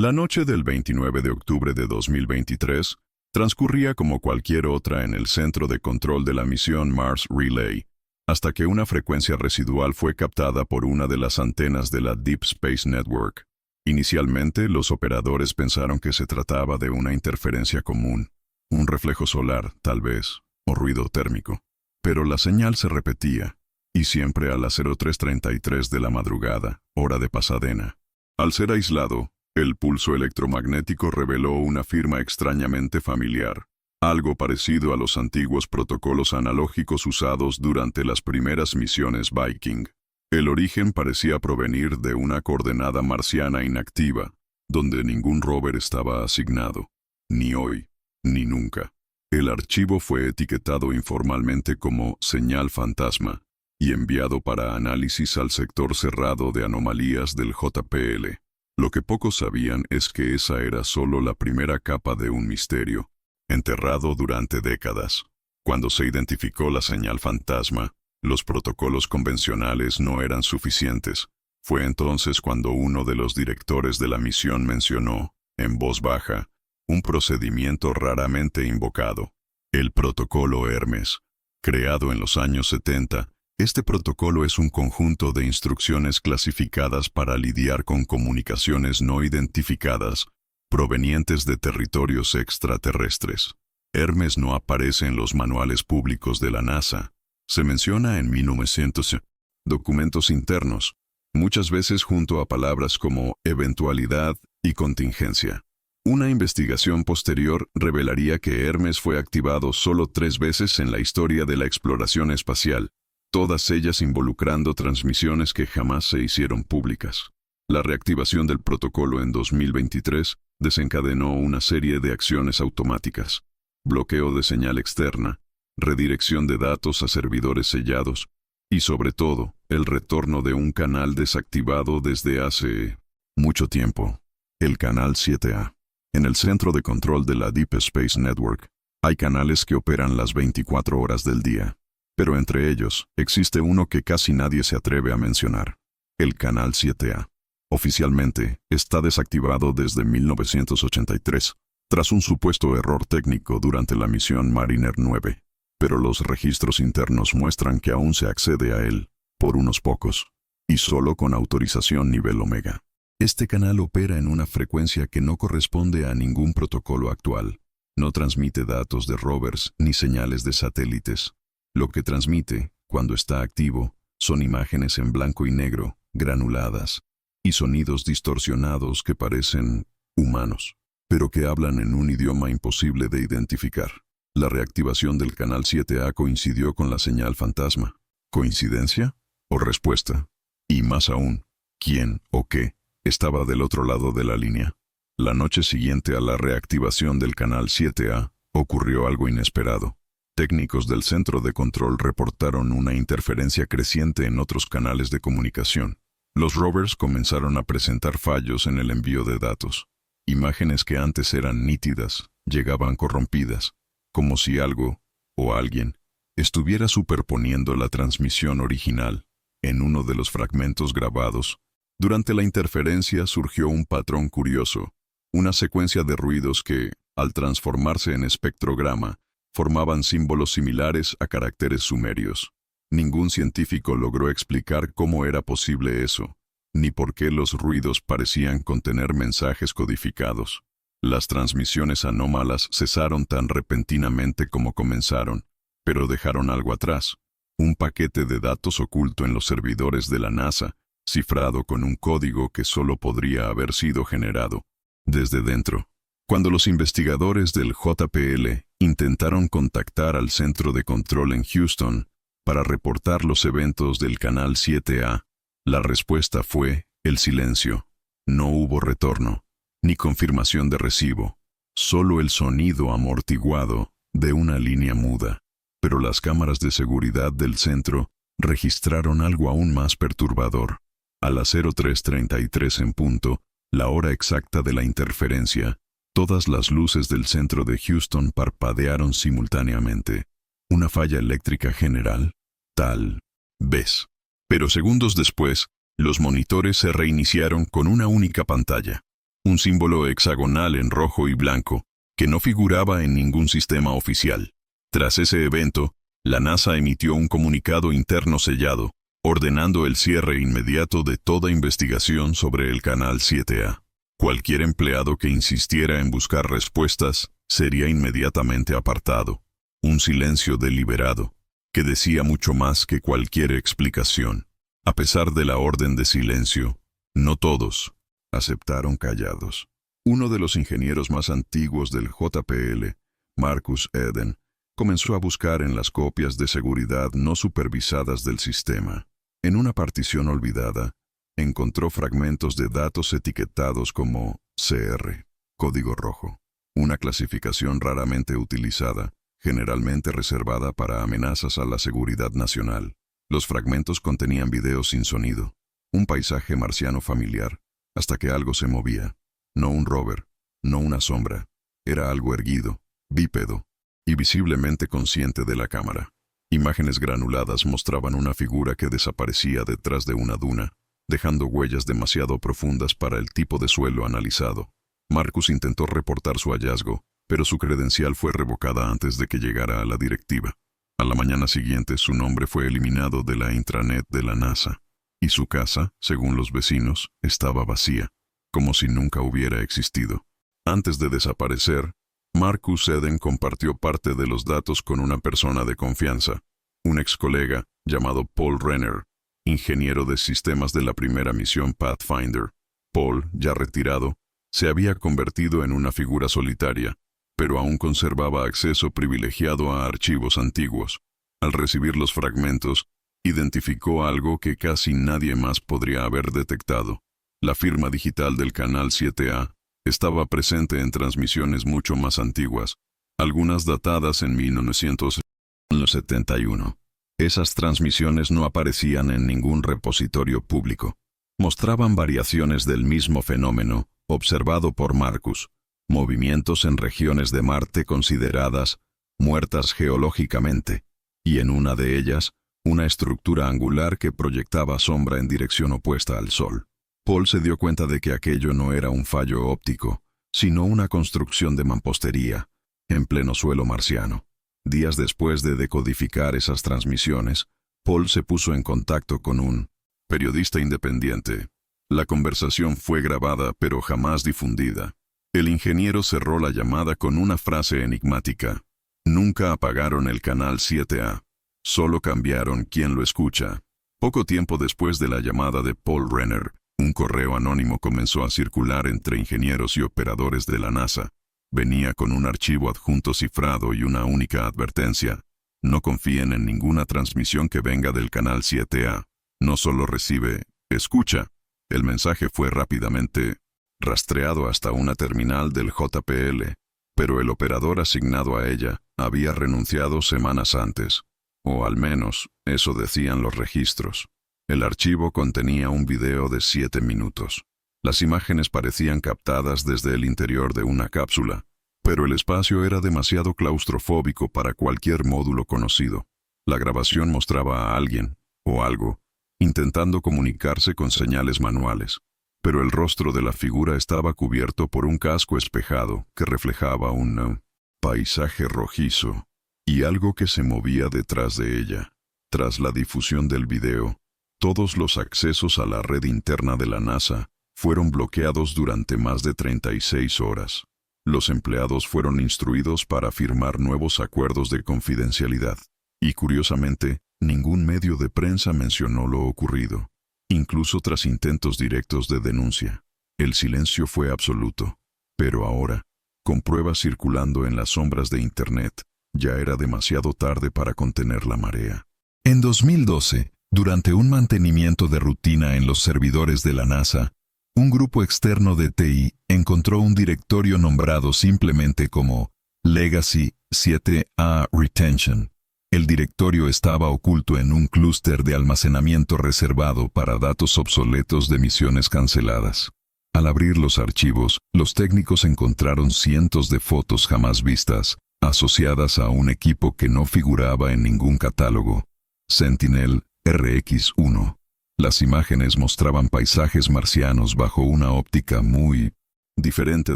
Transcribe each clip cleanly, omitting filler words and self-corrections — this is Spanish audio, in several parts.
La noche del 29 de octubre de 2023 transcurría como cualquier otra en el centro de control de la misión Mars Relay, hasta que una frecuencia residual fue captada por una de las antenas de la Deep Space Network. Inicialmente, los operadores pensaron que se trataba de una interferencia común, un reflejo solar, tal vez, o ruido térmico. Pero la señal se repetía, y siempre a las 03:33 de la madrugada, hora de Pasadena. Al ser aislado, el pulso electromagnético reveló una firma extrañamente familiar, algo parecido a los antiguos protocolos analógicos usados durante las primeras misiones Viking. El origen parecía provenir de una coordenada marciana inactiva, donde ningún rover estaba asignado, ni hoy, ni nunca. El archivo fue etiquetado informalmente como señal fantasma y enviado para análisis al sector cerrado de anomalías del JPL. Lo que pocos sabían es que esa era solo la primera capa de un misterio, enterrado durante décadas. Cuando se identificó la señal fantasma, los protocolos convencionales no eran suficientes. Fue entonces cuando uno de los directores de la misión mencionó, en voz baja, un procedimiento raramente invocado: el protocolo Hermes. Creado en los años 70, este protocolo es un conjunto de instrucciones clasificadas para lidiar con comunicaciones no identificadas provenientes de territorios extraterrestres. Hermes no aparece en los manuales públicos de la NASA. Se menciona en 1900 documentos internos, muchas veces junto a palabras como eventualidad y contingencia. Una investigación posterior revelaría que Hermes fue activado solo 3 veces en la historia de la exploración espacial, todas ellas involucrando transmisiones que jamás se hicieron públicas. La reactivación del protocolo en 2023 desencadenó una serie de acciones automáticas: bloqueo de señal externa, redirección de datos a servidores sellados, y sobre todo, el retorno de un canal desactivado desde hace mucho tiempo, el canal 7A. En el centro de control de la Deep Space Network, hay canales que operan las 24 horas del día, pero entre ellos existe uno que casi nadie se atreve a mencionar: el canal 7A. Oficialmente, está desactivado desde 1983, tras un supuesto error técnico durante la misión Mariner 9. Pero los registros internos muestran que aún se accede a él, por unos pocos, y solo con autorización nivel Omega. Este canal opera en una frecuencia que no corresponde a ningún protocolo actual. No transmite datos de rovers ni señales de satélites. Lo que transmite, cuando está activo, son imágenes en blanco y negro, granuladas, y sonidos distorsionados que parecen humanos, pero que hablan en un idioma imposible de identificar. La reactivación del canal 7A coincidió con la señal fantasma. ¿Coincidencia o respuesta? Y más aún, ¿quién o qué estaba del otro lado de la línea? La noche siguiente a la reactivación del canal 7A, ocurrió algo inesperado. Técnicos del centro de control reportaron una interferencia creciente en otros canales de comunicación. Los rovers comenzaron a presentar fallos en el envío de datos. Imágenes que antes eran nítidas, llegaban corrompidas, como si algo, o alguien, estuviera superponiendo la transmisión original. En uno de los fragmentos grabados, durante la interferencia surgió un patrón curioso, una secuencia de ruidos que, al transformarse en espectrograma, formaban símbolos similares a caracteres sumerios. Ningún científico logró explicar cómo era posible eso, ni por qué los ruidos parecían contener mensajes codificados. Las transmisiones anómalas cesaron tan repentinamente como comenzaron, pero dejaron algo atrás: un paquete de datos oculto en los servidores de la NASA, cifrado con un código que solo podría haber sido generado desde dentro. Cuando los investigadores del JPL intentaron contactar al centro de control en Houston para reportar los eventos del canal 7A, la respuesta fue el silencio. No hubo retorno, ni confirmación de recibo, solo el sonido amortiguado de una línea muda. Pero las cámaras de seguridad del centro registraron algo aún más perturbador. A las 03:33 en punto, la hora exacta de la interferencia, todas las luces del centro de Houston parpadearon simultáneamente. Una falla eléctrica general, tal vez. Pero segundos después, los monitores se reiniciaron con una única pantalla. un símbolo hexagonal en rojo y blanco, que no figuraba en ningún sistema oficial. Tras ese evento, la NASA emitió un comunicado interno sellado, ordenando el cierre inmediato de toda investigación sobre el Canal 7A. Cualquier empleado que insistiera en buscar respuestas sería inmediatamente apartado. Un silencio deliberado, que decía mucho más que cualquier explicación. A pesar de la orden de silencio, no todos aceptaron callados. Uno de los ingenieros más antiguos del JPL, Marcus Eden, comenzó a buscar en las copias de seguridad no supervisadas del sistema. En una partición olvidada, encontró fragmentos de datos etiquetados como CR, código rojo, una clasificación raramente utilizada, generalmente reservada para amenazas a la seguridad nacional. Los fragmentos contenían videos sin sonido, un paisaje marciano familiar, hasta que algo se movía. No un rover, no una sombra, era algo erguido, bípedo, y visiblemente consciente de la cámara. Imágenes granuladas mostraban una figura que desaparecía detrás de una duna, dejando huellas demasiado profundas para el tipo de suelo analizado. Marcus intentó reportar su hallazgo, pero su credencial fue revocada antes de que llegara a la directiva. A la mañana siguiente, su nombre fue eliminado de la intranet de la NASA, y su casa, según los vecinos, estaba vacía, como si nunca hubiera existido. Antes de desaparecer, Marcus Eden compartió parte de los datos con una persona de confianza, un ex colega llamado Paul Renner, ingeniero de sistemas de la primera misión Pathfinder. Paul, ya retirado, se había convertido en una figura solitaria, pero aún conservaba acceso privilegiado a archivos antiguos. Al recibir los fragmentos, identificó algo que casi nadie más podría haber detectado. La firma digital del Canal 7A estaba presente en transmisiones mucho más antiguas, algunas datadas en 1971. Esas transmisiones no aparecían en ningún repositorio público. Mostraban variaciones del mismo fenómeno, observado por Marcus, movimientos en regiones de Marte consideradas muertas geológicamente, y en una de ellas, una estructura angular que proyectaba sombra en dirección opuesta al Sol. Paul se dio cuenta de que aquello no era un fallo óptico, sino una construcción de mampostería, en pleno suelo marciano. Días después de decodificar esas transmisiones, Paul se puso en contacto con un periodista independiente. La conversación fue grabada pero jamás difundida. El ingeniero cerró la llamada con una frase enigmática. Nunca apagaron el Canal 7A. Solo cambiaron quién lo escucha. Poco tiempo después de la llamada de Paul Renner, un correo anónimo comenzó a circular entre ingenieros y operadores de la NASA. Venía con un archivo adjunto cifrado y una única advertencia. No confíen en ninguna transmisión que venga del Canal 7A. No solo recibe, escucha. El mensaje fue rápidamente rastreado hasta una terminal del JPL, pero el operador asignado a ella había renunciado semanas antes. O al menos, eso decían los registros. El archivo contenía un video de 7 minutos. Las imágenes parecían captadas desde el interior de una cápsula, pero el espacio era demasiado claustrofóbico para cualquier módulo conocido. La grabación mostraba a alguien, o algo, intentando comunicarse con señales manuales, pero el rostro de la figura estaba cubierto por un casco espejado que reflejaba un paisaje rojizo y algo que se movía detrás de ella. Tras la difusión del video, todos los accesos a la red interna de la NASA fueron bloqueados durante más de 36 horas. Los empleados fueron instruidos para firmar nuevos acuerdos de confidencialidad, y curiosamente, ningún medio de prensa mencionó lo ocurrido, incluso tras intentos directos de denuncia. El silencio fue absoluto, pero ahora, con pruebas circulando en las sombras de Internet, ya era demasiado tarde para contener la marea. En 2012, durante un mantenimiento de rutina en los servidores de la NASA, un grupo externo de TI encontró un directorio nombrado simplemente como Legacy 7A Retention. El directorio estaba oculto en un clúster de almacenamiento reservado para datos obsoletos de misiones canceladas. Al abrir los archivos, los técnicos encontraron cientos de fotos jamás vistas, asociadas a un equipo que no figuraba en ningún catálogo. Sentinel RX-1. Las imágenes mostraban paisajes marcianos bajo una óptica muy diferente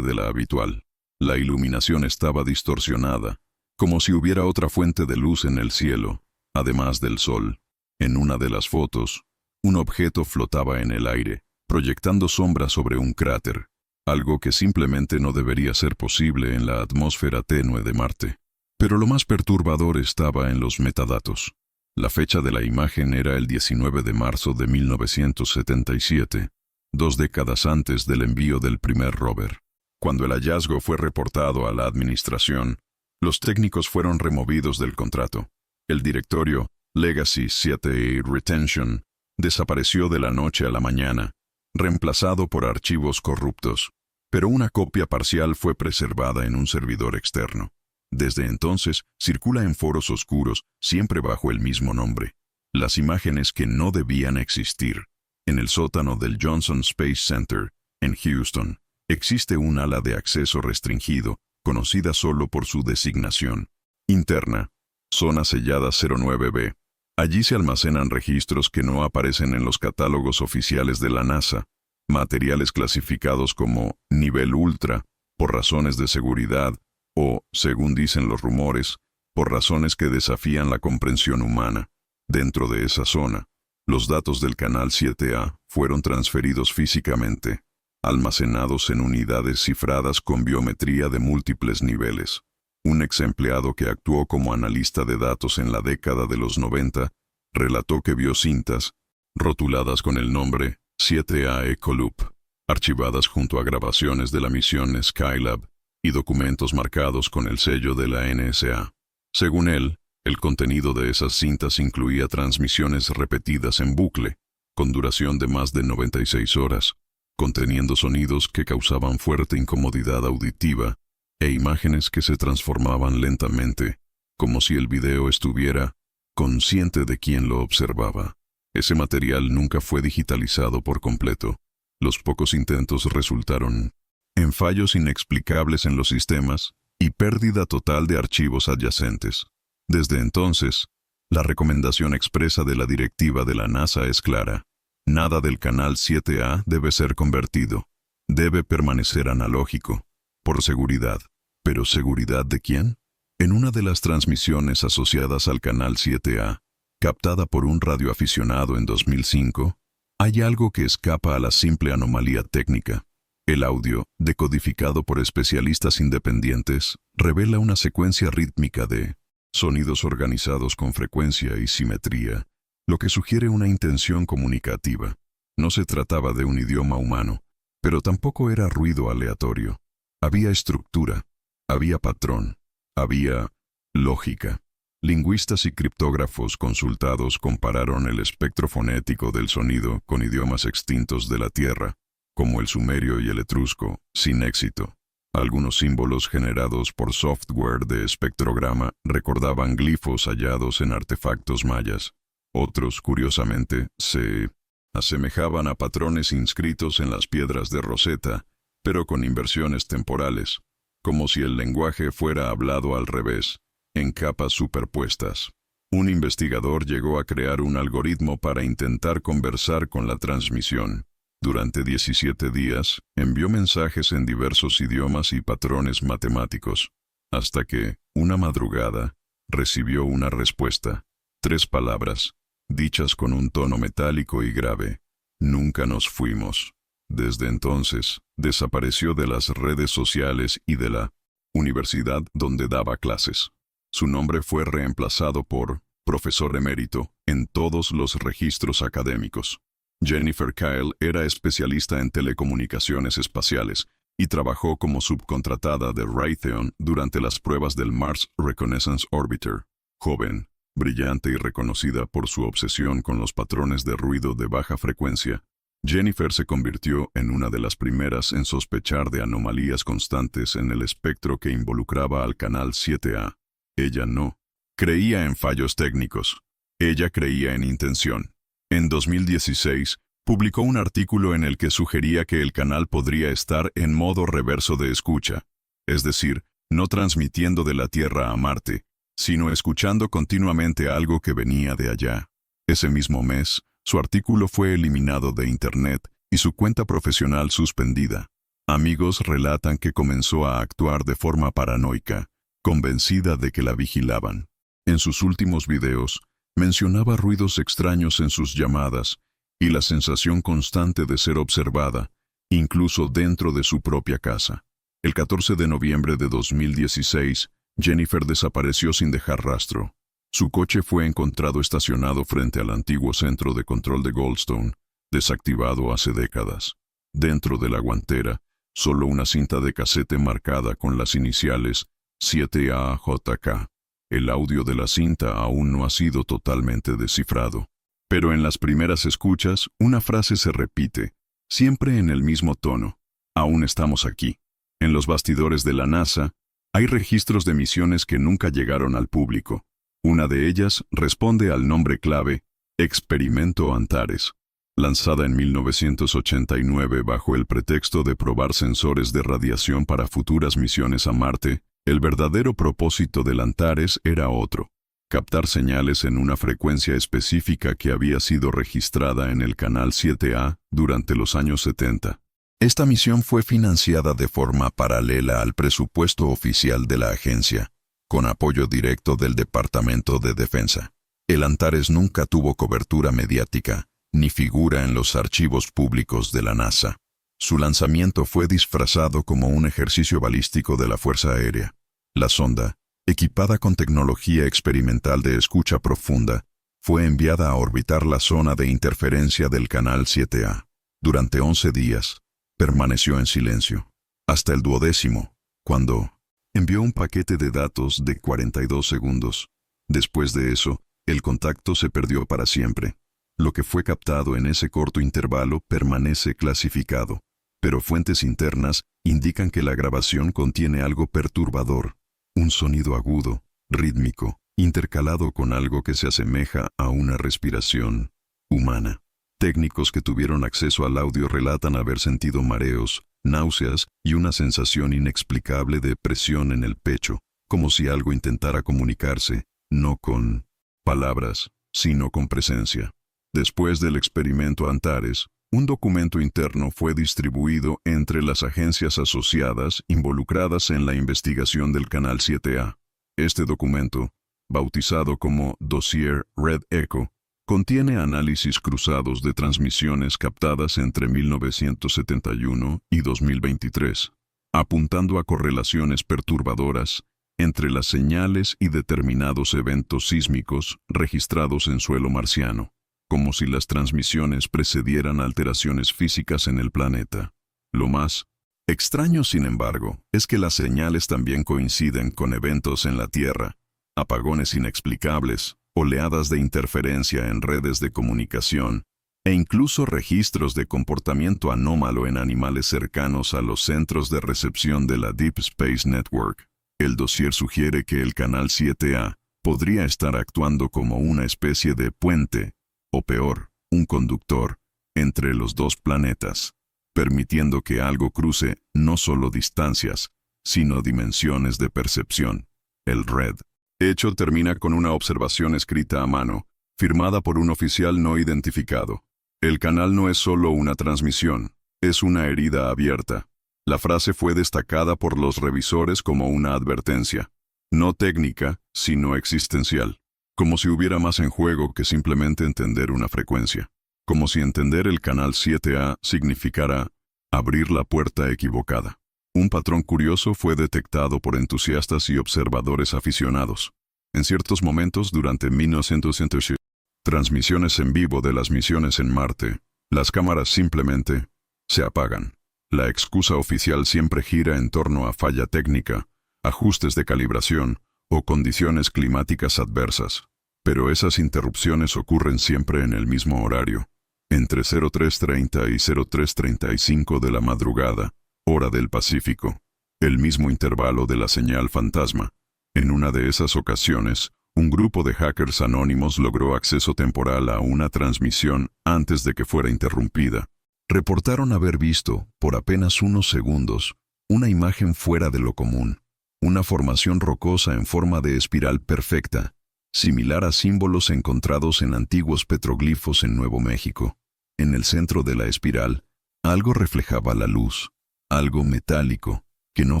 de la habitual. La iluminación estaba distorsionada, como si hubiera otra fuente de luz en el cielo, además del sol. En una de las fotos, un objeto flotaba en el aire, proyectando sombras sobre un cráter, algo que simplemente no debería ser posible en la atmósfera tenue de Marte. Pero lo más perturbador estaba en los metadatos. La fecha de la imagen era el 19 de marzo de 1977, 2 décadas antes del envío del primer rover. Cuando el hallazgo fue reportado a la administración, los técnicos fueron removidos del contrato. El directorio, Legacy 7A Retention, desapareció de la noche a la mañana, reemplazado por archivos corruptos, pero una copia parcial fue preservada en un servidor externo. Desde entonces, circula en foros oscuros, siempre bajo el mismo nombre. Las imágenes que no debían existir. En el sótano del Johnson Space Center, en Houston, existe un ala de acceso restringido, conocida solo por su designación. Interna, zona sellada 09B. Allí se almacenan registros que no aparecen en los catálogos oficiales de la NASA, materiales clasificados como nivel ultra, por razones de seguridad, o, según dicen los rumores, por razones que desafían la comprensión humana. Dentro de esa zona, los datos del canal 7A fueron transferidos físicamente, almacenados en unidades cifradas con biometría de múltiples niveles. Un ex empleado que actuó como analista de datos en la década de los 90 relató que vio cintas, rotuladas con el nombre 7A Ecoloop, archivadas junto a grabaciones de la misión Skylab, y documentos marcados con el sello de la NSA. Según él, el contenido de esas cintas incluía transmisiones repetidas en bucle, con duración de más de 96 horas, conteniendo sonidos que causaban fuerte incomodidad auditiva e imágenes que se transformaban lentamente, como si el video estuviera consciente de quien lo observaba. Ese material nunca fue digitalizado por completo. Los pocos intentos resultaron en fallos inexplicables en los sistemas y pérdida total de archivos adyacentes. Desde entonces, la recomendación expresa de la directiva de la NASA es clara. Nada del canal 7A debe ser convertido. Debe permanecer analógico, por seguridad. ¿Pero seguridad de quién? En una de las transmisiones asociadas al canal 7A, captada por un radioaficionado en 2005, hay algo que escapa a la simple anomalía técnica. El audio, decodificado por especialistas independientes, revela una secuencia rítmica de sonidos organizados con frecuencia y simetría, lo que sugiere una intención comunicativa. No se trataba de un idioma humano, pero tampoco era ruido aleatorio. Había estructura, había patrón, había lógica. Lingüistas y criptógrafos consultados compararon el espectro fonético del sonido con idiomas extintos de la Tierra, como el sumerio y el etrusco, sin éxito. Algunos símbolos generados por software de espectrograma recordaban glifos hallados en artefactos mayas. Otros, curiosamente, se asemejaban a patrones inscritos en las piedras de Rosetta, pero con inversiones temporales, como si el lenguaje fuera hablado al revés, en capas superpuestas. Un investigador llegó a crear un algoritmo para intentar conversar con la transmisión. Durante 17 días, envió mensajes en diversos idiomas y patrones matemáticos, hasta que, una madrugada, recibió una respuesta. 3 palabras, dichas con un tono metálico y grave. Nunca nos fuimos. Desde entonces, desapareció de las redes sociales y de la universidad donde daba clases. Su nombre fue reemplazado por profesor emérito en todos los registros académicos. Jennifer Kyle era especialista en telecomunicaciones espaciales y trabajó como subcontratada de Raytheon durante las pruebas del Mars Reconnaissance Orbiter. Joven, brillante y reconocida por su obsesión con los patrones de ruido de baja frecuencia, Jennifer se convirtió en una de las primeras en sospechar de anomalías constantes en el espectro que involucraba al canal 7A. Ella no creía en fallos técnicos. Ella creía en intención. En 2016, publicó un artículo en el que sugería que el canal podría estar en modo reverso de escucha, es decir, no transmitiendo de la Tierra a Marte, sino escuchando continuamente algo que venía de allá. Ese mismo mes, su artículo fue eliminado de Internet y su cuenta profesional suspendida. Amigos relatan que comenzó a actuar de forma paranoica, convencida de que la vigilaban. En sus últimos videos, mencionaba ruidos extraños en sus llamadas y la sensación constante de ser observada, incluso dentro de su propia casa. El 14 de noviembre de 2016, Jennifer desapareció sin dejar rastro. Su coche fue encontrado estacionado frente al antiguo centro de control de Goldstone, desactivado hace décadas. Dentro de la guantera, solo una cinta de casete marcada con las iniciales 7AJK. El audio de la cinta aún no ha sido totalmente descifrado. Pero en las primeras escuchas, una frase se repite, siempre en el mismo tono. Aún estamos aquí. En los bastidores de la NASA, hay registros de misiones que nunca llegaron al público. Una de ellas responde al nombre clave, Experimento Antares. Lanzada en 1989 bajo el pretexto de probar sensores de radiación para futuras misiones a Marte, el verdadero propósito del Antares era otro: captar señales en una frecuencia específica que había sido registrada en el canal 7A durante los años 70. Esta misión fue financiada de forma paralela al presupuesto oficial de la agencia, con apoyo directo del Departamento de Defensa. El Antares nunca tuvo cobertura mediática, ni figura en los archivos públicos de la NASA. Su lanzamiento fue disfrazado como un ejercicio balístico de la Fuerza Aérea. La sonda, equipada con tecnología experimental de escucha profunda, fue enviada a orbitar la zona de interferencia del canal 7A. Durante 11 días, permaneció en silencio, hasta el 12º, cuando envió un paquete de datos de 42 segundos. Después de eso, el contacto se perdió para siempre. Lo que fue captado en ese corto intervalo permanece clasificado, pero fuentes internas indican que la grabación contiene algo perturbador, un sonido agudo, rítmico, intercalado con algo que se asemeja a una respiración humana. Técnicos que tuvieron acceso al audio relatan haber sentido mareos, náuseas y una sensación inexplicable de presión en el pecho, como si algo intentara comunicarse, no con palabras, sino con presencia. Después del experimento Antares, un documento interno fue distribuido entre las agencias asociadas involucradas en la investigación del Canal 7A. Este documento, bautizado como Dossier Red Echo, contiene análisis cruzados de transmisiones captadas entre 1971 y 2023, apuntando a correlaciones perturbadoras entre las señales y determinados eventos sísmicos registrados en suelo marciano, como si las transmisiones precedieran alteraciones físicas en el planeta. Lo más extraño, sin embargo, es que las señales también coinciden con eventos en la Tierra, apagones inexplicables, oleadas de interferencia en redes de comunicación, e incluso registros de comportamiento anómalo en animales cercanos a los centros de recepción de la Deep Space Network. El dossier sugiere que el Canal 7A podría estar actuando como una especie de puente, o peor, un conductor, entre los dos planetas, permitiendo que algo cruce no solo distancias, sino dimensiones de percepción. El RED hecho termina con una observación escrita a mano, firmada por un oficial no identificado. El canal no es solo una transmisión, es una herida abierta. La frase fue destacada por los revisores como una advertencia, no técnica, sino existencial. Como si hubiera más en juego que simplemente entender una frecuencia. Como si entender el canal 7A significara abrir la puerta equivocada. Un patrón curioso fue detectado por entusiastas y observadores aficionados. En ciertos momentos durante 1980, transmisiones en vivo de las misiones en Marte, las cámaras simplemente se apagan. La excusa oficial siempre gira en torno a falla técnica, ajustes de calibración o condiciones climáticas adversas. Pero esas interrupciones ocurren siempre en el mismo horario, entre 03:30 y 03:35 de la madrugada, hora del Pacífico, el mismo intervalo de la señal fantasma. En una de esas ocasiones, un grupo de hackers anónimos logró acceso temporal a una transmisión antes de que fuera interrumpida. Reportaron haber visto, por apenas unos segundos, una imagen fuera de lo común, una formación rocosa en forma de espiral perfecta, similar a símbolos encontrados en antiguos petroglifos en Nuevo México. En el centro de la espiral, algo reflejaba la luz. algo metálico, que no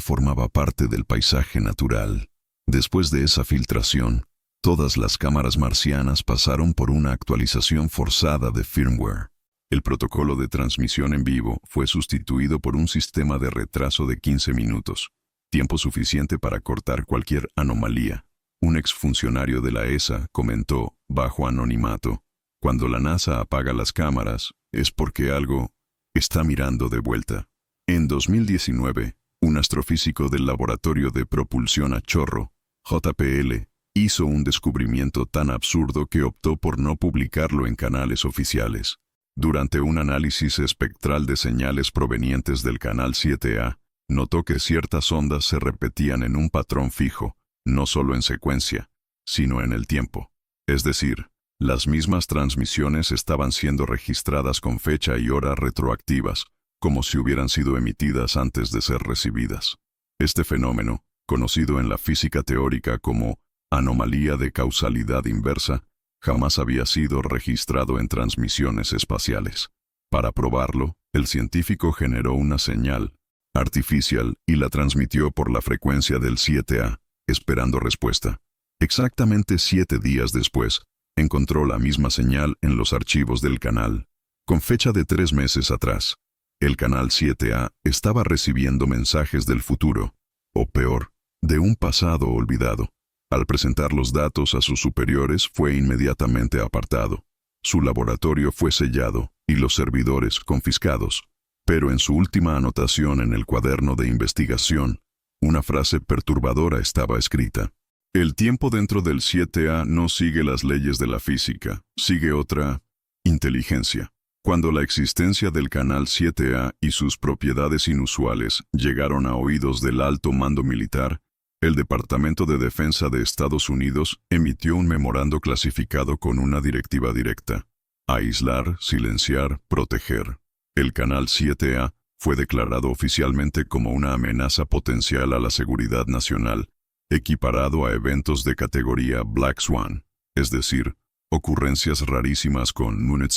formaba parte del paisaje natural. Después de esa filtración, todas las cámaras marcianas pasaron por una actualización forzada de firmware. El protocolo de transmisión en vivo fue sustituido por un sistema de retraso de 15 minutos, tiempo suficiente para cortar cualquier anomalía. Un exfuncionario de la ESA comentó, bajo anonimato, cuando la NASA apaga las cámaras, es porque algo está mirando de vuelta. En 2019, un astrofísico del Laboratorio de Propulsión a Chorro, JPL, hizo un descubrimiento tan absurdo que optó por no publicarlo en canales oficiales. Durante un análisis espectral de señales provenientes del canal 7A, notó que ciertas ondas se repetían en un patrón fijo, no solo en secuencia, sino en el tiempo. Es decir, las mismas transmisiones estaban siendo registradas con fecha y hora retroactivas, como si hubieran sido emitidas antes de ser recibidas. Este fenómeno, conocido en la física teórica como anomalía de causalidad inversa, jamás había sido registrado en transmisiones espaciales. Para probarlo, el científico generó una señal artificial y la transmitió por la frecuencia del 7A, esperando respuesta. Exactamente 7 días después, encontró la misma señal en los archivos del canal. Con fecha de 3 meses atrás, el canal 7A estaba recibiendo mensajes del futuro, o peor, de un pasado olvidado. Al presentar los datos a sus superiores fue inmediatamente apartado. Su laboratorio fue sellado y los servidores confiscados. Pero en su última anotación en el cuaderno de investigación, una frase perturbadora estaba escrita. El tiempo dentro del 7A no sigue las leyes de la física, sigue otra inteligencia. Cuando la existencia del canal 7A y sus propiedades inusuales llegaron a oídos del alto mando militar, el Departamento de Defensa de Estados Unidos emitió un memorando clasificado con una directiva directa: aislar, silenciar, proteger. El canal 7A fue declarado oficialmente como una amenaza potencial a la seguridad nacional, equiparado a eventos de categoría Black Swan, es decir, ocurrencias rarísimas con un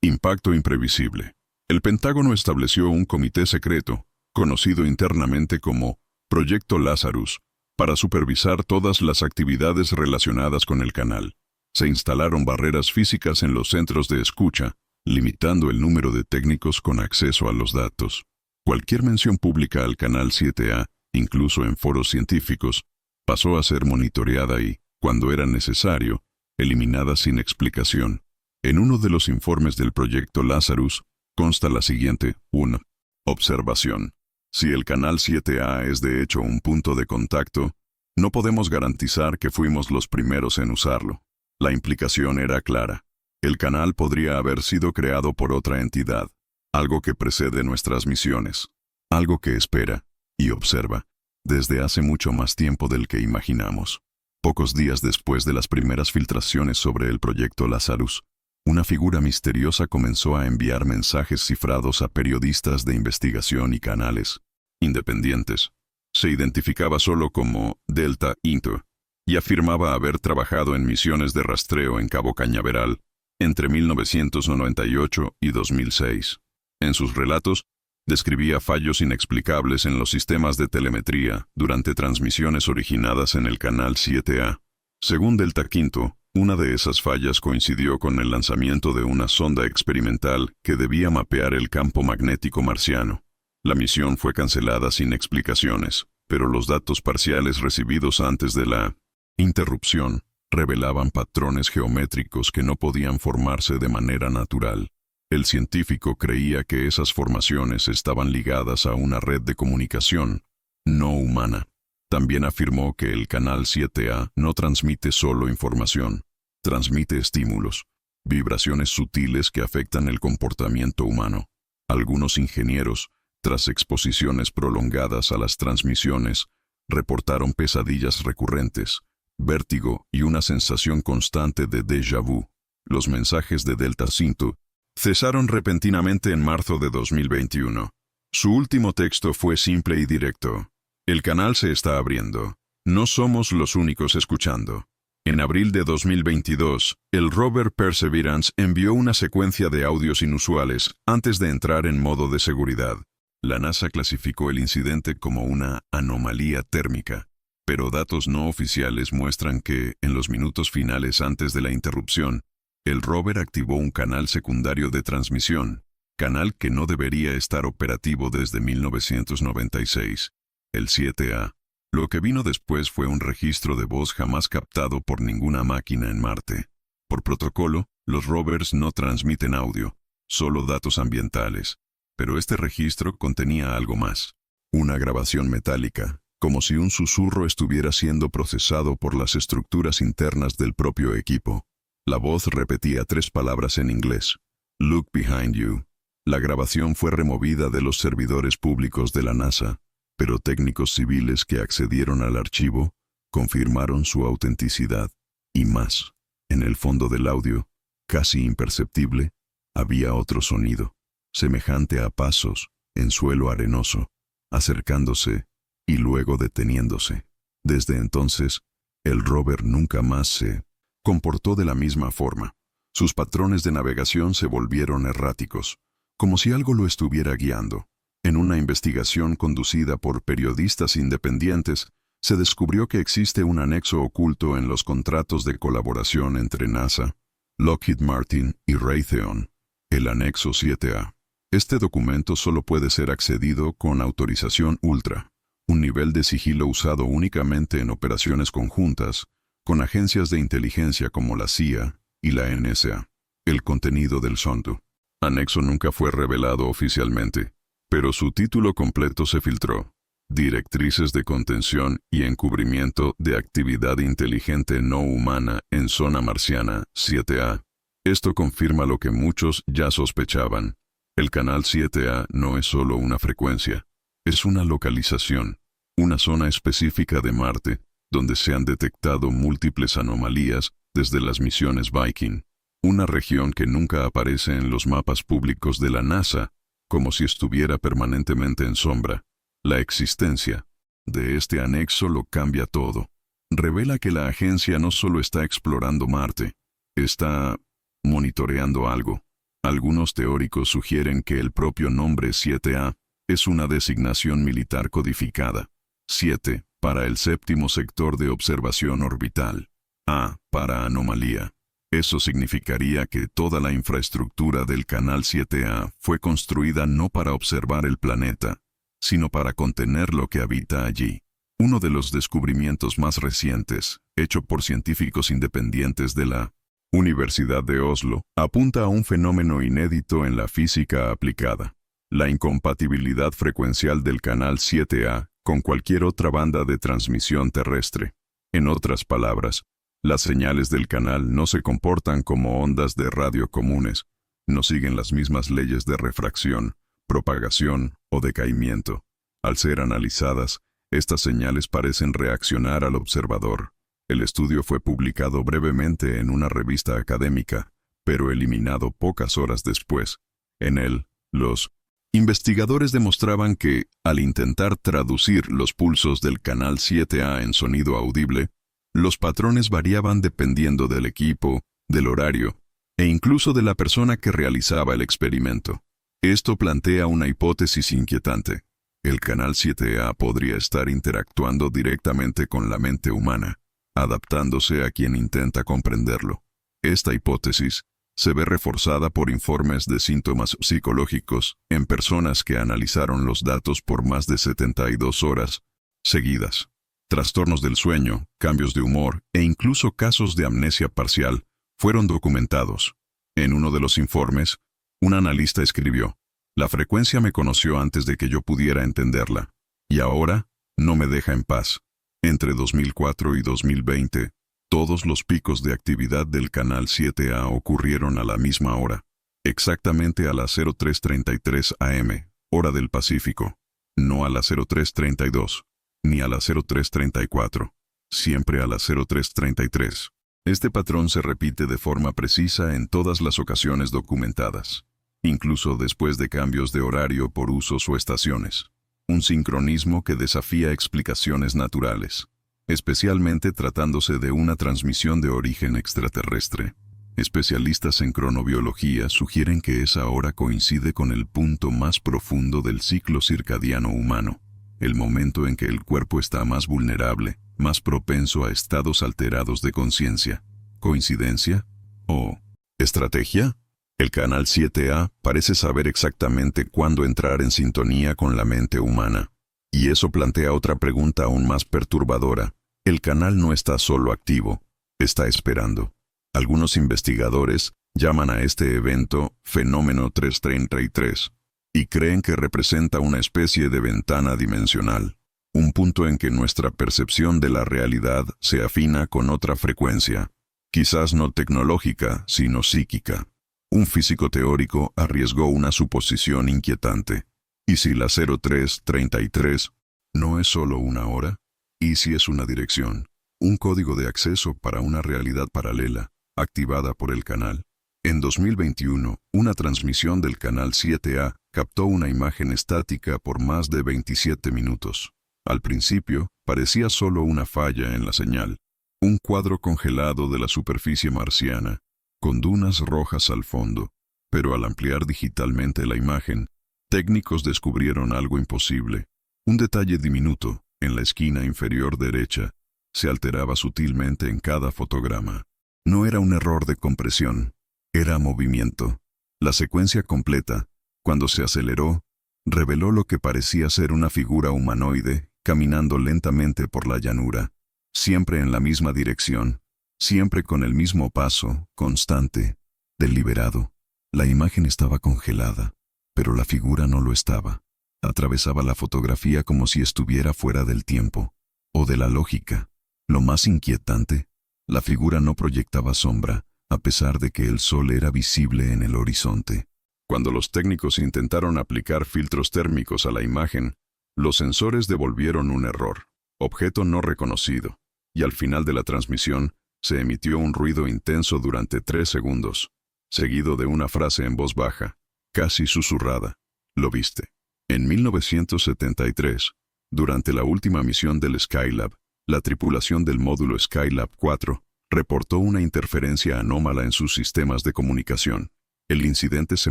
impacto imprevisible. El Pentágono estableció un comité secreto, conocido internamente como Proyecto Lazarus, para supervisar todas las actividades relacionadas con el canal. Se instalaron barreras físicas en los centros de escucha, limitando el número de técnicos con acceso a los datos. Cualquier mención pública al canal 7A, incluso en foros científicos, pasó a ser monitoreada y, cuando era necesario, eliminada sin explicación. En uno de los informes del Proyecto Lazarus, consta la siguiente: 1. Observación. Si el canal 7A es de hecho un punto de contacto, no podemos garantizar que fuimos los primeros en usarlo. La implicación era clara. El canal podría haber sido creado por otra entidad, algo que precede nuestras misiones, algo que espera y observa desde hace mucho más tiempo del que imaginamos. Pocos días después de las primeras filtraciones sobre el Proyecto Lazarus, una figura misteriosa comenzó a enviar mensajes cifrados a periodistas de investigación y canales independientes. Se identificaba solo como Delta Into y afirmaba haber trabajado en misiones de rastreo en Cabo Cañaveral entre 1998 y 2006. En sus relatos, describía fallos inexplicables en los sistemas de telemetría durante transmisiones originadas en el canal 7A. Según Delta Quinto, una de esas fallas coincidió con el lanzamiento de una sonda experimental que debía mapear el campo magnético marciano. La misión fue cancelada sin explicaciones, pero los datos parciales recibidos antes de la interrupción revelaban patrones geométricos que no podían formarse de manera natural. El científico creía que esas formaciones estaban ligadas a una red de comunicación no humana. También afirmó que el canal 7A no transmite solo información, transmite estímulos, vibraciones sutiles que afectan el comportamiento humano. Algunos ingenieros, tras exposiciones prolongadas a las transmisiones, reportaron pesadillas recurrentes, vértigo y una sensación constante de déjà vu. Los mensajes de Delta Quinto cesaron repentinamente en marzo de 2021. Su último texto fue simple y directo: el canal se está abriendo. No somos los únicos escuchando. En abril de 2022, el rover Perseverance envió una secuencia de audios inusuales antes de entrar en modo de seguridad. La NASA clasificó el incidente como una anomalía térmica, pero datos no oficiales muestran que, en los minutos finales antes de la interrupción, el rover activó un canal secundario de transmisión, canal que no debería estar operativo desde 1996, el 7A. Lo que vino después fue un registro de voz jamás captado por ninguna máquina en Marte. Por protocolo, los rovers no transmiten audio, solo datos ambientales. Pero este registro contenía algo más. Una grabación metálica, como si un susurro estuviera siendo procesado por las estructuras internas del propio equipo. La voz repetía 3 palabras en inglés. Look behind you. La grabación fue removida de los servidores públicos de la NASA, pero técnicos civiles que accedieron al archivo confirmaron su autenticidad. Y más, en el fondo del audio, casi imperceptible, había otro sonido, semejante a pasos en suelo arenoso, acercándose y luego deteniéndose. Desde entonces, el rover nunca más se comportó de la misma forma. Sus patrones de navegación se volvieron erráticos, como si algo lo estuviera guiando. En una investigación conducida por periodistas independientes, se descubrió que existe un anexo oculto en los contratos de colaboración entre NASA, Lockheed Martin y Raytheon, el anexo 7A. Este documento solo puede ser accedido con autorización ultra, un nivel de sigilo usado únicamente en operaciones conjuntas con agencias de inteligencia como la CIA y la NSA. El contenido del sondu anexo nunca fue revelado oficialmente, pero su título completo se filtró: Directrices de contención y encubrimiento de actividad inteligente no humana en zona marciana 7A. Esto confirma lo que muchos ya sospechaban. El canal 7A no es solo una frecuencia, es una localización, una zona específica de Marte, donde se han detectado múltiples anomalías desde las misiones Viking. Una región que nunca aparece en los mapas públicos de la NASA, como si estuviera permanentemente en sombra. La existencia de este anexo lo cambia todo. Revela que la agencia no solo está explorando Marte, está monitoreando algo. Algunos teóricos sugieren que el propio nombre 7A es una designación militar codificada. 7 para el séptimo sector de observación orbital. A para anomalía. Eso significaría que toda la infraestructura del canal 7A fue construida no para observar el planeta, sino para contener lo que habita allí. Uno de los descubrimientos más recientes, hecho por científicos independientes de la Universidad de Oslo, apunta a un fenómeno inédito en la física aplicada: la incompatibilidad frecuencial del canal 7A con cualquier otra banda de transmisión terrestre. En otras palabras, las señales del canal no se comportan como ondas de radio comunes, no siguen las mismas leyes de refracción, propagación o decaimiento. Al ser analizadas, estas señales parecen reaccionar al observador. El estudio fue publicado brevemente en una revista académica, pero eliminado pocas horas después. En él, los investigadores demostraban que, al intentar traducir los pulsos del canal 7A en sonido audible, los patrones variaban dependiendo del equipo, del horario, e incluso de la persona que realizaba el experimento. Esto plantea una hipótesis inquietante. El canal 7A podría estar interactuando directamente con la mente humana, adaptándose a quien intenta comprenderlo. Esta hipótesis se ve reforzada por informes de síntomas psicológicos en personas que analizaron los datos por más de 72 horas seguidas. Trastornos del sueño, cambios de humor e incluso casos de amnesia parcial fueron documentados. En uno de los informes, un analista escribió: «La frecuencia me conoció antes de que yo pudiera entenderla, y ahora no me deja en paz». Entre 2004 y 2020, todos los picos de actividad del canal 7A ocurrieron a la misma hora, exactamente a las 03:33 am, hora del Pacífico, no a las 03:32, ni a las 03:34, siempre a las 03:33. Este patrón se repite de forma precisa en todas las ocasiones documentadas, incluso después de cambios de horario por usos o estaciones. Un sincronismo que desafía explicaciones naturales, especialmente tratándose de una transmisión de origen extraterrestre. Especialistas en cronobiología sugieren que esa hora coincide con el punto más profundo del ciclo circadiano humano, el momento en que el cuerpo está más vulnerable, más propenso a estados alterados de conciencia. ¿Coincidencia? ¿O estrategia? El canal 7A parece saber exactamente cuándo entrar en sintonía con la mente humana. Y eso plantea otra pregunta aún más perturbadora. El canal no está solo activo, está esperando. Algunos investigadores llaman a este evento Fenómeno 333 y creen que representa una especie de ventana dimensional, un punto en que nuestra percepción de la realidad se afina con otra frecuencia, quizás no tecnológica, sino psíquica. Un físico teórico arriesgó una suposición inquietante. ¿Y si la 0333 no es solo una hora? ¿Y si es una dirección, un código de acceso para una realidad paralela, activada por el canal? En 2021, una transmisión del canal 7A captó una imagen estática por más de 27 minutos. Al principio, parecía solo una falla en la señal, un cuadro congelado de la superficie marciana, con dunas rojas al fondo, pero al ampliar digitalmente la imagen, técnicos descubrieron algo imposible. Un detalle diminuto, en la esquina inferior derecha, se alteraba sutilmente en cada fotograma. No era un error de compresión, era movimiento. La secuencia completa, cuando se aceleró, reveló lo que parecía ser una figura humanoide caminando lentamente por la llanura, siempre en la misma dirección, siempre con el mismo paso, constante, deliberado. La imagen estaba congelada, pero la figura no lo estaba. Atravesaba la fotografía como si estuviera fuera del tiempo, o de la lógica. Lo más inquietante, la figura no proyectaba sombra, a pesar de que el sol era visible en el horizonte. Cuando los técnicos intentaron aplicar filtros térmicos a la imagen, los sensores devolvieron un error, objeto no reconocido, y al final de la transmisión se emitió un ruido intenso durante 3 segundos, seguido de una frase en voz baja, casi susurrada: ¿lo viste? En 1973, durante la última misión del Skylab, la tripulación del módulo Skylab 4 reportó una interferencia anómala en sus sistemas de comunicación. El incidente se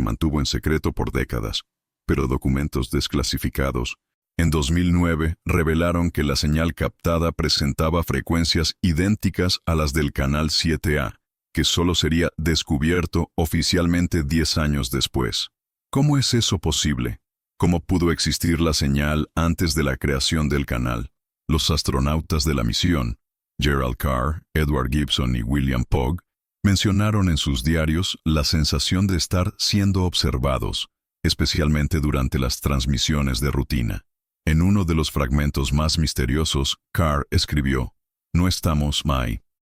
mantuvo en secreto por décadas, pero documentos desclasificados en 2009 revelaron que la señal captada presentaba frecuencias idénticas a las del canal 7A, que solo sería descubierto oficialmente 10 años después. ¿Cómo es eso posible? ¿Cómo pudo existir la señal antes de la creación del canal? Los astronautas de la misión, Gerald Carr, Edward Gibson y William Pogg, mencionaron en sus diarios la sensación de estar siendo observados, especialmente durante las transmisiones de rutina. En uno de los fragmentos más misteriosos, Carr escribió: «No estamos,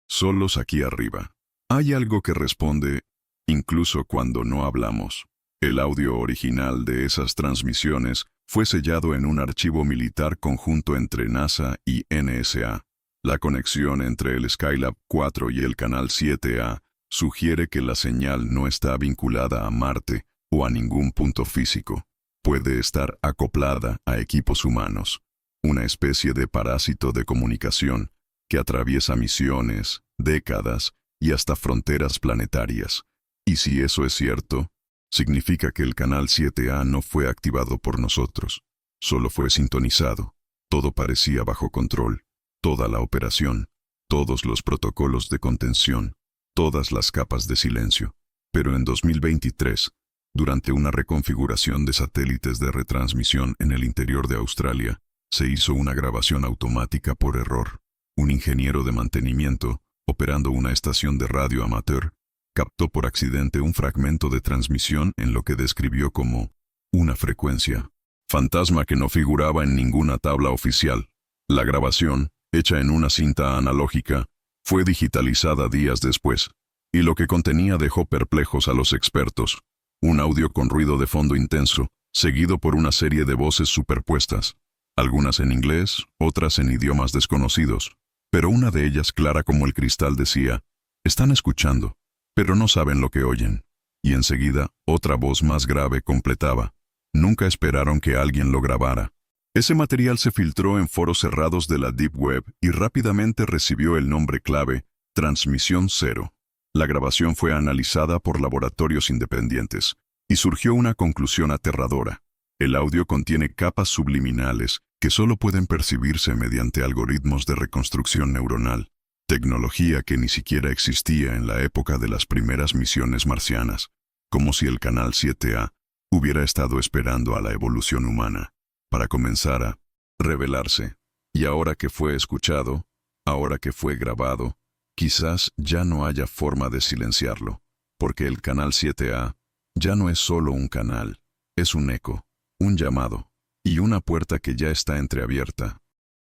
solos aquí arriba. Hay algo que responde, incluso cuando no hablamos». El audio original de esas transmisiones fue sellado en un archivo militar conjunto entre NASA y NSA. La conexión entre el Skylab 4 y el canal 7A sugiere que la señal no está vinculada a Marte o a ningún punto físico. Puede estar acoplada a equipos humanos, una especie de parásito de comunicación que atraviesa misiones, décadas y hasta fronteras planetarias. Y si eso es cierto, significa que el canal 7A no fue activado por nosotros, solo fue sintonizado. Todo parecía bajo control, toda la operación, todos los protocolos de contención, todas las capas de silencio. Pero en 2023, durante una reconfiguración de satélites de retransmisión en el interior de Australia, se hizo una grabación automática por error. Un ingeniero de mantenimiento, operando una estación de radio amateur, captó por accidente un fragmento de transmisión en lo que describió como una frecuencia fantasma que no figuraba en ninguna tabla oficial. La grabación, hecha en una cinta analógica, fue digitalizada días después, y lo que contenía dejó perplejos a los expertos. Un audio con ruido de fondo intenso, seguido por una serie de voces superpuestas, algunas en inglés, otras en idiomas desconocidos, pero una de ellas clara como el cristal decía: «Están escuchando, pero no saben lo que oyen». Y enseguida, otra voz más grave completaba: «Nunca esperaron que alguien lo grabara». Ese material se filtró en foros cerrados de la Deep Web y rápidamente recibió el nombre clave Transmisión Cero. La grabación fue analizada por laboratorios independientes y surgió una conclusión aterradora. El audio contiene capas subliminales que solo pueden percibirse mediante algoritmos de reconstrucción neuronal, tecnología que ni siquiera existía en la época de las primeras misiones marcianas, como si el Canal 7A hubiera estado esperando a la evolución humana para comenzar a revelarse. Y ahora que fue escuchado, ahora que fue grabado, quizás ya no haya forma de silenciarlo, porque el Canal 7A ya no es solo un canal, es un eco, un llamado, y una puerta que ya está entreabierta